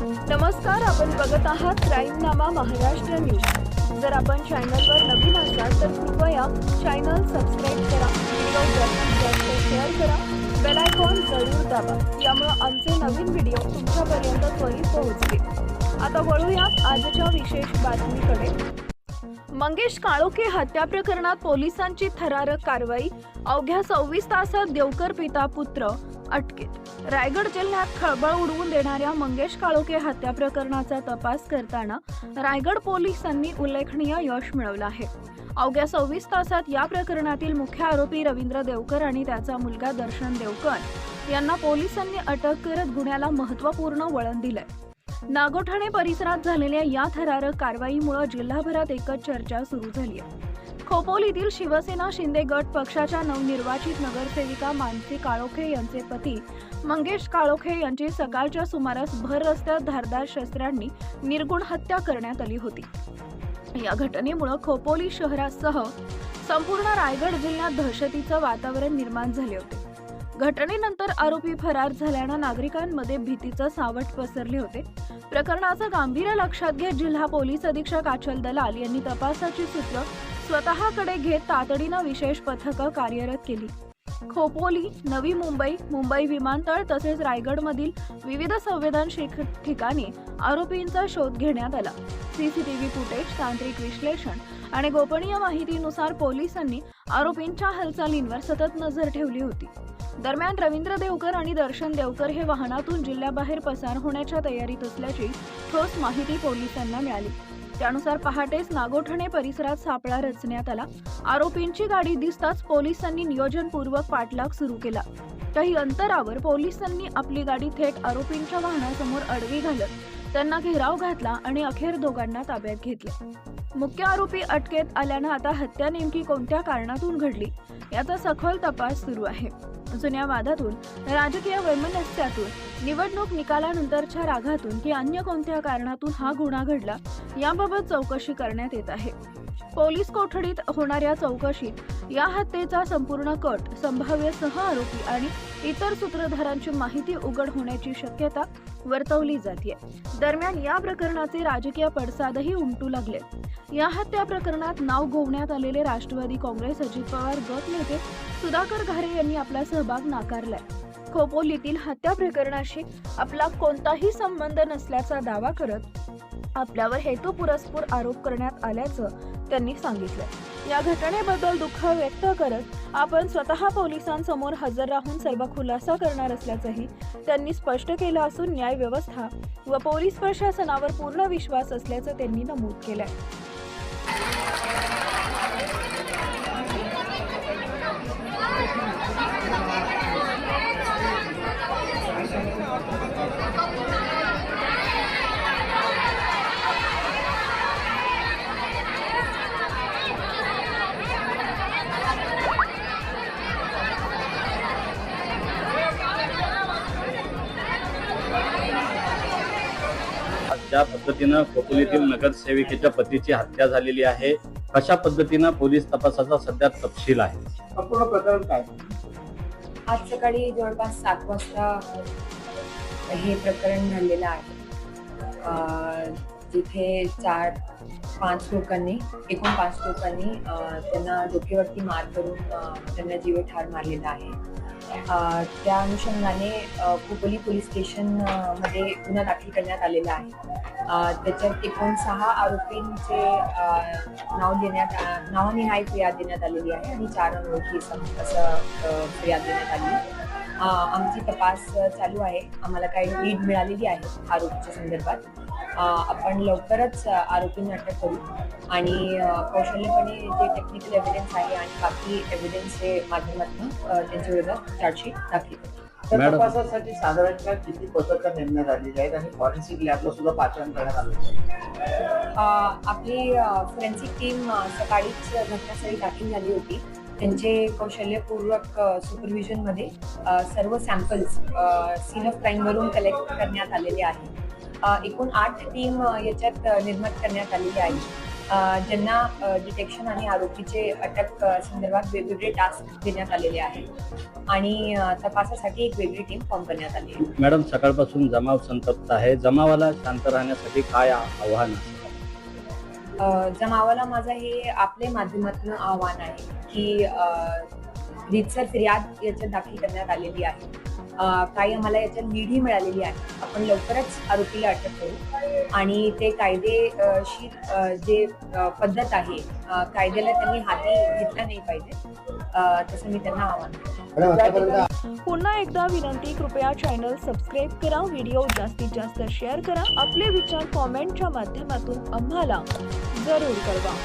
नमस्कार, आपण बघत आहात क्राईमनामा महाराष्ट्र न्यूज। जर आपण चॅनलवर नवीन असाल तर कृपया चॅनल सबस्क्राईब करा, व्हिडिओ जास्तीत जास्त शेअर करा, बेल आयकॉन जरूर दाबा, यामुळे आमचे नवीन व्हिडिओ तुमच्यापर्यंत त्वरित पोहोचतील। आता वळूयात आजच्या विशेष बातमीकडे। मंगेश काळोखे हत्या प्रकरणात पोलिसांची थरारक कारवाई। अवघ्या 26 तासात देवकर पिता पुत्र अटकेत। रायगड जिल्ह्यात खळबळ उडवून देणाऱ्या मंगेश काळोखे हत्या प्रकरणाचा तपास करताना रायगड पोलिसांनी उल्लेखनीय यश मिळवलं आहे। अवघ्या 26 तासात या प्रकरणातील मुख्य आरोपी रवींद्र देवकर आणि त्याचा मुलगा दर्शन देवकर यांना पोलिसांनी अटक करत गुन्ह्याला महत्त्वपूर्ण वळण दिलंय। नागोठाणे परिसरात झालेल्या या थरारक कारवाईमुळे जिल्हाभरात एकच चर्चा सुरू झाली आहे। खोपोलीतील शिवसेना शिंदे गट पक्षाच्या नवनिर्वाचित नगरसेविका मानसी काळोखे यांचे पती मंगेश काळोखे यांची सकाळच्या सुमारास भर रस्त्यात धारदार शस्त्रांनी निर्गुण हत्या करण्यात आली होती। या घटनेमुळे खोपोली शहरासह संपूर्ण रायगड जिल्ह्यात दहशतीचं वातावरण निर्माण झाले होते। घटनेनंतर आरोपी फरार झाल्याने नागरिकांमध्ये भीतीचे सावट पसरले होते। प्रकरणाचं गांभीर्य लक्षात घेत जिल्हा पोलीस अधीक्षक अचल दलाल यांनी तपासाची सूत्र स्वतःकडे घेत तातडीने विशेष पथकं कार्यरत केली। खोपोली, नवी मुंबई, मुंबई विमानतळ तसेच रायगडमधील विविध संवेदनशील ठिकाणी आरोपींचा शोध घेण्यात आला। सीसीटीव्ही फुटेज, तांत्रिक विश्लेषण आणि गोपनीय माहितीनुसार पोलिसांनी आरोपींच्या हालचालींवर सतत नजर ठेवली होती। दरम्यान रवींद्र देवकर आणि दर्शन देवकर हे वाहनातून जिल्ह्याबाहेर पसार होण्याच्या तयारीत असल्याची ठोस माहिती पोलिसांना मिळाली। त्यानुसार पहाटेच नागोठाणे परिसरात सापळा रचण्यात आला। आरोपींची गाडी दिसताच पोलिसांनी नियोजनपूर्वक पाठलाग सुरू केला। काही अंतरावर पोलिसांनी आपली गाडी थेट आरोपींच्या वाहनासमोर अडवी घालत त्यांना घेराव घातला आणि अखेर दोघांना ताब्यात घेतले। मुख्य आरोपी अटकेत आल्यानं आता हत्या नेमकी कोणत्या कारणातून घडली याचा सखोल तपास सुरू आहे। जुन्या वादातून, राजकीय वैमनस्यातून, निवडणूक निकालानंतरच्या रागातून की अन्य कोणत्या कारणातून हा गुन्हा घडला याबाबत चौकशी करण्यात येत आहे। पोलीस कोठडीत होणाऱ्या चौकशीत या हत्येचा संपूर्ण कट, संभाव्य सह आरोपी आणि इतर सूत्रधारांची माहिती उघड होण्याची शक्यता वर्तवली जाते। दरम्यान या प्रकरणाचे राजकीय पडसादही उमटू लागले। या हत्या प्रकरणात नाव गोवण्यात आलेले राष्ट्रवादी काँग्रेस अजित पवार गट नेते सुधाकर घारे यांनी आपला सहभाग नाकारलाय। खोपोलीतील हत्या प्रकरणाशी आपला कोणताही संबंध नसल्याचा दावा करत आपल्यावर हेतुपुरस्पर आरोप करण्यात आल्याचं त्यांनी सांगितलं। या घटनेबद्दल दुःख व्यक्त करत आपण स्वतः पोलिसांसमोर हजर राहून सर्व खुलासा करणार असल्याचंही त्यांनी स्पष्ट केलं असून न्याय व्यवस्था व पोलीस प्रशासनावर पूर्ण विश्वास असल्याचं त्यांनी नमूद केलंय। ज्या पद्धतीनं खोपोलीतील नगरसेविकेच्या पतीची हत्या झालेली आहे, कशा पद्धतीनं पोलीस तपासाचा सध्या तपशील आहे? संपूर्ण प्रकरण काय? आज सकाळी जवळपास 7 वाजता हे प्रकरण घडलेलं आहे। जिथे एकूण 5 लोकांनी त्यांना डोक्यावरती मार करून त्यांना जीवे ठार मारलेला आहे। त्या अनुषंगाने खोपोली पोलीस स्टेशन मध्ये गुन्हा दाखल करण्यात आलेला आहे। त्याच्यात एकूण 6 आरोपींचे नावनिहाय फिर्याद देण्यात आलेली आहे आणि 4 अनोळखी असं फिर्याद देण्यात आली। आमची तपास चालू आहे। आम्हाला काही लीड मिळालेली आहे आरोपीच्या संदर्भात। आपण लवकरच आरोपींना अटक करू आणि कौशल्यपणे जे टेक्निकल एव्हिडन्स आहे आणि बाकी एव्हिडन्सच्या माध्यमातून त्यांच्या विरोधात चार्जशीट दाखल करू। तपासासाठी साधारणतः किती पथकं नेमण्यात आलेली आहेत आणि फॉरेन्सिक लॅबला सुद्धा पाचारण करण्यात आलं? आपली फॉरेन्सिक टीम सकाळीच घटनास्थळी दाखल झाली होती। त्यांचे कौशल्यपूर्वक सुपरविजन मध्ये सर्व सॅम्पल्स सीन ऑफ क्राईम वरून कलेक्ट करण्यात आलेले आहे। एकूण 8 टीम याच्यात निर्माण करण्यात आलेली आहे ज्यांना डिटेक्शन आणि आरोपीचे अटक संदर्भात वेगवेगळे टास्क देण्यात आलेले आहेत आणि तपासासाठी एक वेगळी टीम फॉर्म करण्यात आली आहे. मॅडम, सकाळपासून जमाव संतप्त आहे. जमावाला शांत राहण्यासाठी काय आव्हान असेल? जमावाला माझं हे आपल्या माध्यमातून आव्हान आहे की रीतसर फिर्याद याच्यात दाखल करण्यात आलेली आहे. काही आम्हाला याच्यात लीडही मिळालेली आहे. आपण लवकरच आरोपीला अटक करू आणि ते कायदेशीर जे पद्धत आहे कायद्याला त्यांनी हाती घेतला नाही पाहिजे, तसं मी त्यांना आव्हान करते. पुन्हा एकदा विनंती, कृपया चॅनल सबस्क्राईब करा, व्हिडिओ जास्तीत जास्त शेअर करा, आपले विचार कॉमेंटच्या माध्यमातून आम्हाला जरूर कळवा.